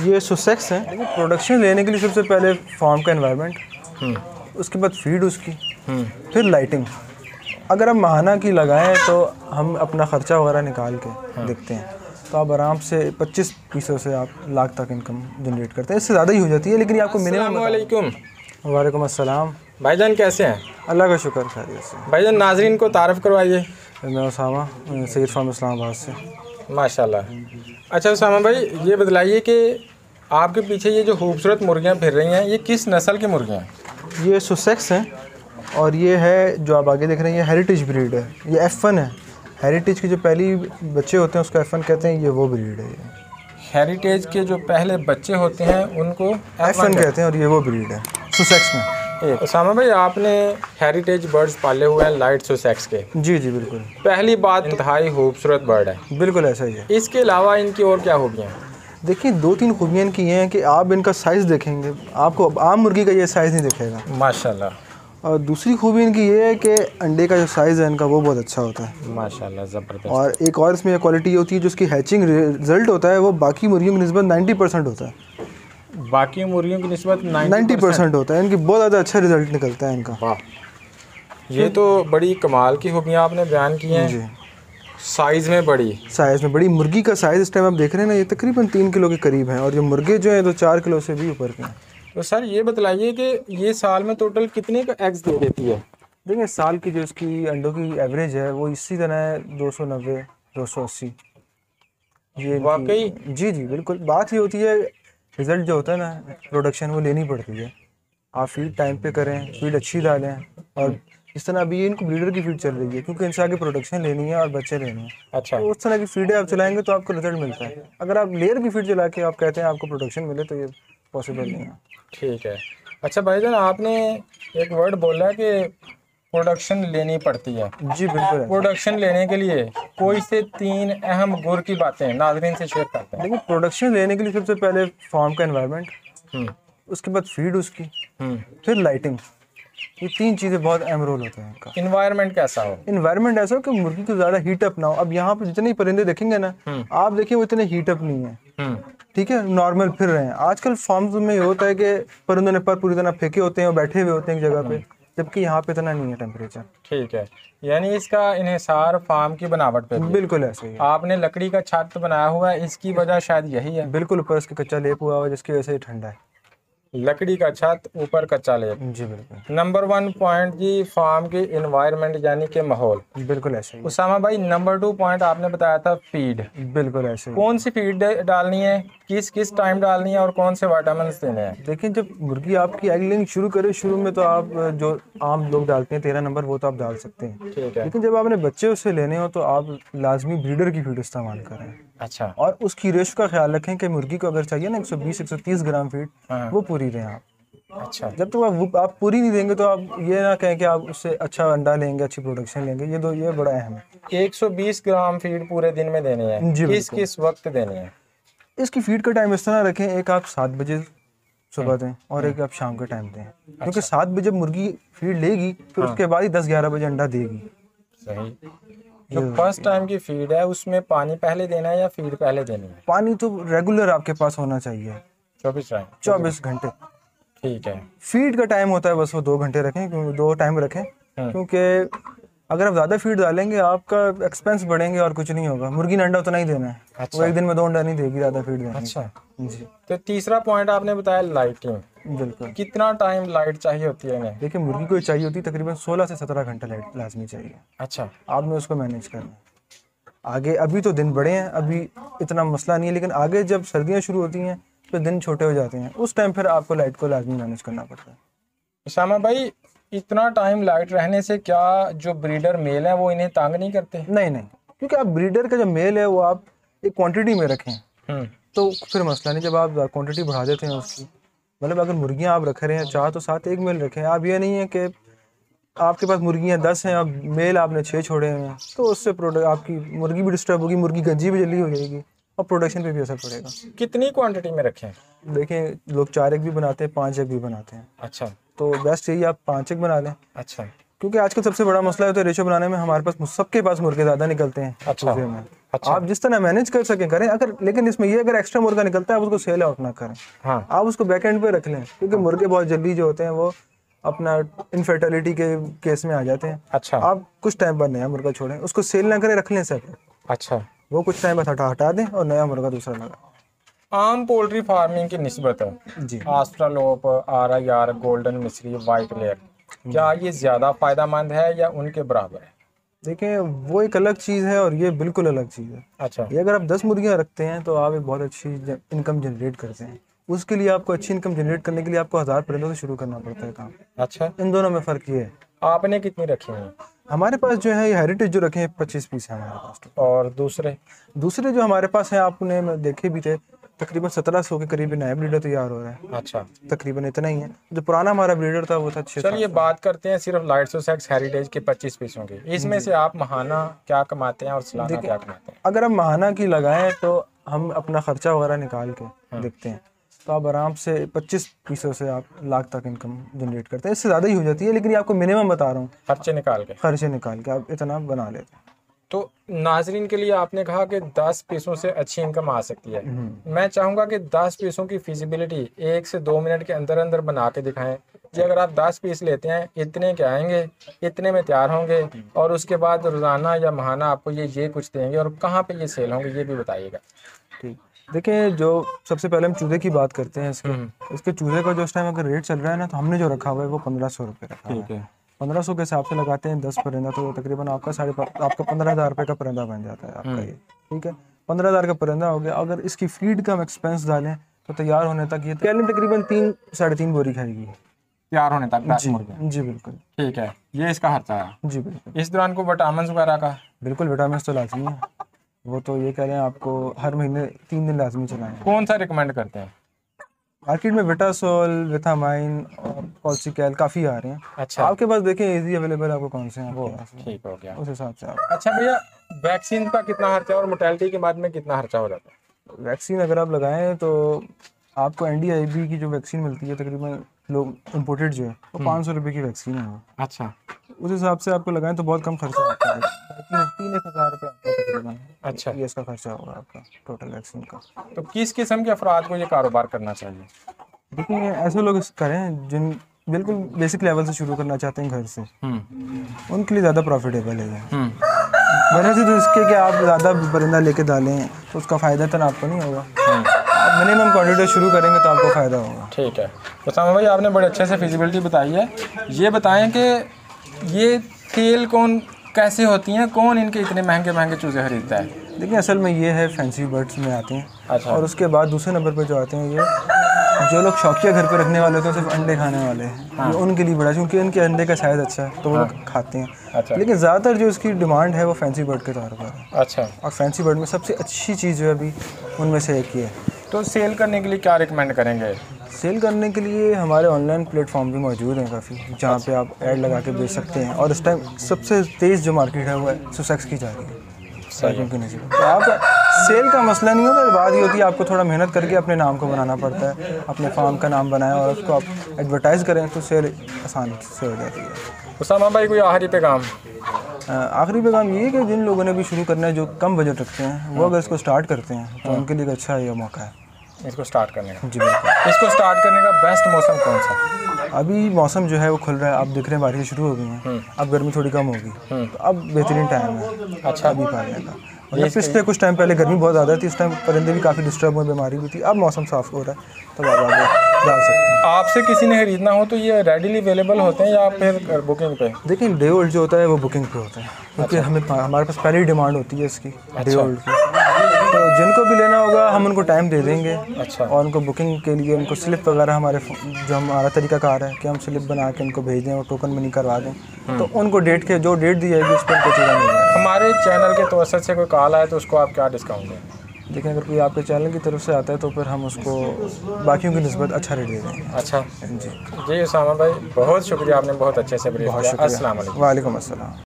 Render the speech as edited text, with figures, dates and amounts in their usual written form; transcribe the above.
ये सुसेक्स हैं। देखिए प्रोडक्शन लेने के लिए सबसे पहले फार्म का एनवायरनमेंट, उसके बाद फीड उसकी, फिर लाइटिंग। अगर हम माहाना की लगाएं तो हम अपना ख़र्चा वगैरह निकाल के देखते हैं तो आप आराम से 25 पीसों से आप लाख तक इनकम जनरेट करते हैं। इससे ज़्यादा ही हो जाती है, लेकिन ये आपको मिनिमम। अस्सलामुअलैकुम। वालेकुम अस्सलाम। भाईजान कैसे हैं? अल्लाह का शुक्र खैरियत से। भाईजान नाजरीन को तारफ़ करवाइए। मैं उसामा, सैयद फार्म इस्लामाबाद से। माशाल्लाह। अच्छा उसामा भाई, ये बतलाइए कि आपके पीछे ये जो खूबसूरत मुर्गियाँ फिर रही हैं, ये किस नस्ल की मुर्गियाँ हैं? ये सुसेक्स हैं और ये है जो आप आगे देख रहे हैं, ये हेरिटेज ब्रीड है। ये F1 है। हेरिटेज के जो पहली बच्चे होते हैं उसको F1 कहते हैं, ये वो ब्रीड है। ये हेरिटेज के जो पहले बच्चे होते हैं उनको F1 कहते हैं और ये वो ब्रीड है सुसेक्स में। उसामा भाई, आपने हेरिटेज बर्ड्स पाले हुए हैं लाइट सुसेक्स के। जी जी बिल्कुल। पहली बात, इंतहाई खूबसूरत बर्ड है। बिल्कुल ऐसा ही है। इसके अलावा इनकी और क्या खूबियाँ हैं? देखिए 2-3 खूबियाँ इनकी ये हैं कि आप इनका साइज़ देखेंगे, आपको आम मुर्गी का ये साइज़ नहीं दिखेगा माशाल्लाह। और दूसरी खूबी इनकी ये है कि अंडे का जो साइज़ है इनका वो बहुत अच्छा होता है माशाल्लाह, ज़बरदस्त। और एक और इसमें क्वालिटी होती है, जो उसकी हैचिंग रिजल्ट होता है वो बाकी मुर्गियों की निस्बत 90% होता है। बाकी मुर्गियों की निस्बत 90% होता है। इनकी बहुत ज़्यादा अच्छा रिजल्ट निकलता है इनका। वाह, ये तो बड़ी कमाल की खूबियाँ आपने बयान की हैं। जी, साइज़ में बड़ी मुर्गी का साइज़ इस टाइम आप देख रहे हैं ना, ये तकरीबन 3 किलो के करीब है और जो मुर्गे जो हैं तो 4 किलो से भी ऊपर के हैं। तो सर ये बतलाइए कि ये साल में टोटल कितने का एग्स दे देती है? देखिए साल की जो इसकी अंडों की एवरेज है वो इसी तरह है 290 280। ये वाकई? जी जी बिल्कुल। बात ये होती है, रिज़ल्ट जो होता है ना, प्रोडक्शन वो लेनी पड़ती है। आप फीड टाइम पे करें, फीड अच्छी डालें और इस तरह अभी इनको ब्रीडर की फीड चल रही है क्योंकि इनसे आगे प्रोडक्शन लेनी है और बच्चे लेने हैं। अच्छा, तो उस तरह की फीडें आप चलाएंगे तो आपको रिजल्ट मिलता है। अगर आप लेयर की फीड चला के आप कहते हैं आपको प्रोडक्शन मिले तो ये पॉसिबल नहीं है। ठीक है। अच्छा भाईजान, आपने एक वर्ड बोला कि प्रोडक्शन लेनी पड़ती है। जी बिल्कुल। प्रोडक्शन लेने के लिए कोई से 3 अहम गुर की बातें नाज़रीन से शेयर करते हैं। देखिए प्रोडक्शन लेने के लिए सबसे पहले फार्म का एनवायरनमेंट, उसके बाद फीड उसकी, फिर लाइटिंग। ये 3 चीज़ें बहुत अहम रोल होते हैं इनका। इन्वायरमेंट कैसा हो? इन्वायरमेंट ऐसा हो कि मुर्गी को ज़्यादा हीट अप ना हो। अब यहाँ पे जितने परिंदे देखेंगे ना, आप देखिए वो इतने हीट अप नहीं है। ठीक है, नॉर्मल फिर रहे हैं। आजकल फार्म्स में ये होता है कि परिंदों ने पर पूरी तरह फेंके होते हैं और बैठे हुए होते हैं एक जगह पे, जबकि यहाँ पे इतना नहीं है टेम्परेचर। ठीक है, यानी इसका इन्हिसार फार्म की बनावट पे भी है। बिल्कुल ऐसे ही है। आपने लकड़ी का छत बनाया हुआ है, इसकी वजह शायद यही है। बिल्कुल, ऊपर इसके कच्चा लेप हुआ है जिसकी वजह से ये ठंडा है। लकड़ी का छत, ऊपर कच्चा लेप। जी बिल्कुल। नंबर 1 पॉइंट जी, फार्म की इन्वायरमेंट यानी कि माहौल। बिल्कुल ऐसे ही। उसामा भाई, नंबर 2 पॉइंट आपने बताया था फीड। बिल्कुल ऐसे ही। कौन सी फीड डालनी है, किस किस टाइम डालनी है और कौन से विटामिन देने हैं? देखिए जब मुर्गी आपकी एग लेइंग शुरू करे, शुरू में तो आप जो आम लोग डालते हैं 13 नंबर, वो तो आप डाल सकते हैं। ठीक है। लेकिन जब आपने बच्चे उससे लेने हो तो आप लाजमी ब्रीडर की फीड इस्तेमाल करें। अच्छा। और उसकी रेशो का ख्याल रखें कि मुर्गी को अगर चाहिए ना 120-130 ग्राम फीड, वो पूरी दें आप। अच्छा। जब तक आप पूरी नहीं देंगे तो आप ये ना कहें कि आप उससे अच्छा अंडा लेंगे, अच्छी प्रोडक्शन लेंगे। ये बड़ा अहम है। 120 ग्राम फीड पूरे दिन में देनी है। किस किस वक्त देनी है? इसकी फीड का टाइम इस तरह रखें, एक आप 7 बजे सुबह दें और एक आप शाम के टाइम दें। क्योंकि 7 बजे मुर्गी फीड लेगी, फिर उसके बाद ही 10-11 बजे अंडा देगी। सही। जो फर्स्ट टाइम की फीड है उसमें पानी पहले देना है या फीड पहले देनी है? पानी तो रेगुलर आपके पास होना चाहिए, 24 घंटे। ठीक है। फीड का टाइम होता है बस वो 2 घंटे रखें, 2 टाइम रखें, क्योंकि अगर आप ज़्यादा फीड डालेंगे आपका एक्सपेंस बढ़ेंगे और कुछ नहीं होगा। मुर्गी ने अंडा उतना ही देना है। अच्छा। वो एक दिन में 2 अंडा नहीं देगी ज़्यादा फीड देने। अच्छा जी। तो तीसरा पॉइंट आपने बताया लाइटिंग। बिल्कुल। कितना टाइम लाइट चाहिए होती है इन्हें? देखिए मुर्गी को चाहिए होती है तकरीबन 16 से 17 घंटा लाइट लाजमी चाहिए। अच्छा। आपने उसको मैनेज करना है। आगे अभी तो दिन बड़े हैं, अभी इतना मसला नहीं है, लेकिन आगे जब सर्दियाँ शुरू होती हैं तो दिन छोटे हो जाते हैं। उस टाइम फिर आपको लाइट को लाजमी मैनेज करना पड़ता है। उसामा भाई, इतना टाइम लाइट रहने से क्या जो ब्रीडर मेल है वो इन्हें तंग नहीं करते? नहीं, क्योंकि आप ब्रीडर का जो मेल है वो आप एक क्वांटिटी में रखें तो फिर मसला नहीं। जब आप क्वांटिटी बढ़ा देते हैं उसकी, मतलब अगर मुर्गियां आप रख रहे हैं 4 तो 7 एक मेल रखें। आप ये नहीं है कि आपके पास मुर्गियां 10 हैं, अब मेल आपने 6 छोड़े हैं, तो उससे प्रोडक्ट आपकी मुर्गी भी डिस्टर्ब होगी, मुर्गी गंजी भी जल्दी हो जाएगी और प्रोडक्शन पे भी असर पड़ेगा। कितनी क्वांटिटी में रखें? देखें लोग 4 एग भी बनाते हैं, 5 एग भी बनाते हैं। अच्छा। तो बेस्ट यही आप 5 एग बना लें। अच्छा। क्योंकि आजकल सबसे बड़ा मसला है तो रेशो बनाने में हमारे पास सबके पास मुर्गे ज़्यादा निकलते हैं। अच्छा में अच्छा आप जिस तरह मैनेज कर सकें करें, अगर लेकिन इसमें ये अगर एक्स्ट्रा मुर्गा निकलता है आप उसको सेल आउट ना करें। हाँ आप उसको बैक एंड पे रख लें, क्योंकि मुर्गे बहुत जल्दी जो होते हैं वो अपना इनफर्टिलिटी के केस में आ जाते हैं। अच्छा आप कुछ टाइम बाद नया मुर्गा छोड़ें, उसको सेल ना करें, रख लें सेपरेट। अच्छा वो कुछ टाइम बाद हटा दें और नया मुर्गा दूसरा लगा। आम पोल्ट्री फार्मिंग की निस्बत जी ऑस्ट्रालोप, RIR, गोल्डन मिस्री, वाइट लेयर, क्या ये ज़्यादा फायदेमंद है या उनके बराबर है? देखिए, वो एक अलग चीज़ है और ये बिल्कुल अलग चीज़ है। अच्छा ये अगर आप 10 मुर्गियाँ रखते हैं तो आप एक बहुत अच्छी इनकम जनरेट करते हैं। उसके लिए आपको अच्छी इनकम जनरेट करने के लिए आपको 1000 परिंदों से शुरू करना पड़ता है काम। अच्छा, इन दोनों में फ़र्क ये है। आपने कितनी रखी हुई हमारे पास जो है ये हेरिटेज जो रखे हैं 25 पीस है हमारे पास। और दूसरे? दूसरे जो हमारे पास हैं आपने देखे भी थे, तकरीबन 1700 के करीब नया ब्रीडर तैयार हो रहा है। अच्छा, तकरीबन इतना ही है। जो पुराना हमारा ब्रीडर था वो था 6। चलिए बात करते हैं सिर्फ लाइट सोसेक्स हेरिटेज के 25 पीसों की। इसमें से आप महाना क्या कमाते हैं और सालाना क्या कमाते हैं? अगर हम महाना की लगाएं तो हम अपना खर्चा वगैरह निकाल के देखते हैं तो आप आराम से 25 पीसों से आप लाख तक इनकम जनरेट करते हैं। इससे ज़्यादा ही हो जाती है, लेकिन ये आपको मिनिमम बता रहा हूँ। खर्चे निकाल के आप इतना बना लेते हैं। तो नाजरीन के लिए आपने कहा कि 10 पीसों से अच्छी इनकम आ सकती है। मैं चाहूँगा कि 10 पीसों की फिजिबिलिटी 1 से 2 मिनट के अंदर अंदर बना के दिखाएं कि अगर आप 10 पीस लेते हैं इतने के आएंगे, इतने में तैयार होंगे और उसके बाद रोज़ाना या महाना आपको ये कुछ देंगे और कहाँ पे ये सेल होंगे ये भी बताइएगा। ठीक, देखिए, जो सबसे पहले हम चूजे की बात करते हैं इसके चूजे का जो इस टाइम अगर रेट चल रहा है ना, तो हमने जो रखा हुआ है वो 1500 रुपये रखा है। 1500 के हिसाब से लगाते हैं 10 परिंदा, तो तकरीबन आपका 15,000 रुपये का परिंदा बन जाता है आपका ये। ठीक है, 15,000 का परिंदा हो गया। अगर इसकी फीड का हम एक्सपेंस डालें तो तैयार होने तक ये तकरीबन 3-3.5 बोरी खाएगी तैयार होने तक। जी बिल्कुल। ठीक है, ये इसका खर्चा है। जी बिल्कुल। इस दौरान को विटामिन वगैरह का? बिल्कुल, विटामिन तो लाजमी है। वो तो ये कह रहे हैं आपको हर महीने 3 दिन लाजमी चलाएं। कौन सा रिकमेंड करते हैं? मार्केट में विटासोल, विटामाइन और कॉल्सिकैल काफ़ी आ रहे हैं। अच्छा, आपके पास देखें इजी अवेलेबल आपको कौन से हैं वो आपके पास, ठीक हो गया उस हिसाब से आप। अच्छा भैया, वैक्सीन का कितना खर्चा और मोर्टेलिटी के बाद में कितना खर्चा हो जाता है? वैक्सीन अगर आप लगाएं तो आपको NDIB की जो वैक्सीन मिलती है, तकरीबन लोग इम्पोर्टेड जो है वो 500 रुपये की वैक्सीन है वो। अच्छा, उस हिसाब से आपको लगाएं तो बहुत कम खर्चा आता है। 3-1 हज़ार रुपये आता है तकरीबन। अच्छा, ये इसका खर्चा होगा आपका टोटल वैक्सीन का। तो किस किस्म के अफराद को ये कारोबार करना चाहिए? देखिए, ऐसे लोग करें जिन बिल्कुल बेसिक लेवल से शुरू करना चाहते हैं घर से, उनके लिए ज़्यादा प्रॉफिटेबल है ये। वजह से तो इसके कि आप ज़्यादा परिंदा लेके डालें तो उसका फ़ायदा तो आपको नहीं होगा। आप मिनिमम क्वांटिटी शुरू करेंगे तो आपको फ़ायदा होगा। ठीक है, उसामा भाई आपने बड़े अच्छे से फिजिबिलिटी बताई है। ये बताएं कि ये तेल कौन कैसे होती हैं, कौन इनके इतने महंगे महंगे चूज़े खरीदता है? देखिए, असल में ये है फैंसी बर्ड्स में आते हैं। अच्छा। और उसके बाद दूसरे नंबर पर जो आते हैं ये जो लोग शौकिया घर पे रखने वाले होते हैं, सिर्फ अंडे खाने वाले हैं। ये उनके लिए बड़ा, क्योंकि इनके अंडे का साइज़ अच्छा है तो वो लोग खाते हैं। अच्छा। लेकिन ज़्यादातर जो इसकी डिमांड है वो फैंसी बर्ड के तौर पर है। अच्छा, और फैंसी बर्ड में सबसे अच्छी चीज़ जो है अभी उनमें से एक ही है। तो सेल करने के लिए क्या रिकमेंड करेंगे? सेल करने के लिए हमारे ऑनलाइन प्लेटफॉर्म भी मौजूद हैं काफ़ी, जहाँ पे आप ऐड लगा के बेच सकते हैं। और इस टाइम सबसे तेज़ जो मार्केट है वो है सुसेक्स की जा रही है। तो आप सेल का मसला नहीं होता, बात ये होती है आपको थोड़ा मेहनत करके अपने नाम को बनाना पड़ता है, अपने फार्म का नाम बनाएं और उसको आप एडवर्टाइज़ करें तो सेल आसान से हो जाती है। उसामा भाई कोई आखिरी पैगाम? आखिरी पैगाम ये है कि जिन लोगों ने भी शुरू करना है, जो कम बजट रखते हैं, वो अगर इसको स्टार्ट करते हैं तो उनके लिए एक अच्छा ये मौका है इसको स्टार्ट करने का। जी बिल्कुल। इसको स्टार्ट करने का बेस्ट मौसम कौन सा? अभी मौसम जो है वो खुल रहा है, आप देख रहे हैं बारिश शुरू हो गई हैं, अब गर्मी थोड़ी कम होगी तो अब बेहतरीन टाइम है अच्छा अभी पालने का। और पिछले कुछ टाइम पहले गर्मी बहुत ज़्यादा थी, इस टाइम परिंदे भी काफ़ी डिस्टर्ब हुए, बीमारी भी थी। अब मौसम साफ हो रहा है तो आप डाल सकते हैं। आपसे किसी ने खरीदना हो तो ये रेडीली अवेलेबल होते हैं या फिर बुकिंग पे? देखिए, डे ओल्ड जो होता है वो बुकिंग पे होता है, क्योंकि हमारे पास पहले ही डिमांड होती है इसकी डे ओल्ड की। तो जिनको भी लेना होगा हम उनको टाइम दे देंगे। अच्छा। और उनको बुकिंग के लिए उनको स्लिप वगैरह जो हमारा तरीकाकार है कि हम स्लिप बना के उनको भेज दें और टोकन मनी करवा दें, तो उनको जो डेट दी जाएगी उस पर चीज़ें मिल जाएगी। हमारे चैनल के तवसत से कोई कॉल आए तो उसको आप क्या डिस्काउंट दें? देखिए, अगर कोई आपके चैनल की तरफ से आता है तो फिर हम उसको बाकियों की निस्बत अच्छा रेट दे देंगे। अच्छा जी जी, उसामा भाई बहुत शुक्रिया, आपने बहुत अच्छे से ब्रीफ किया। अस्सलाम वालेकुम। वालेकुम अस्सलाम।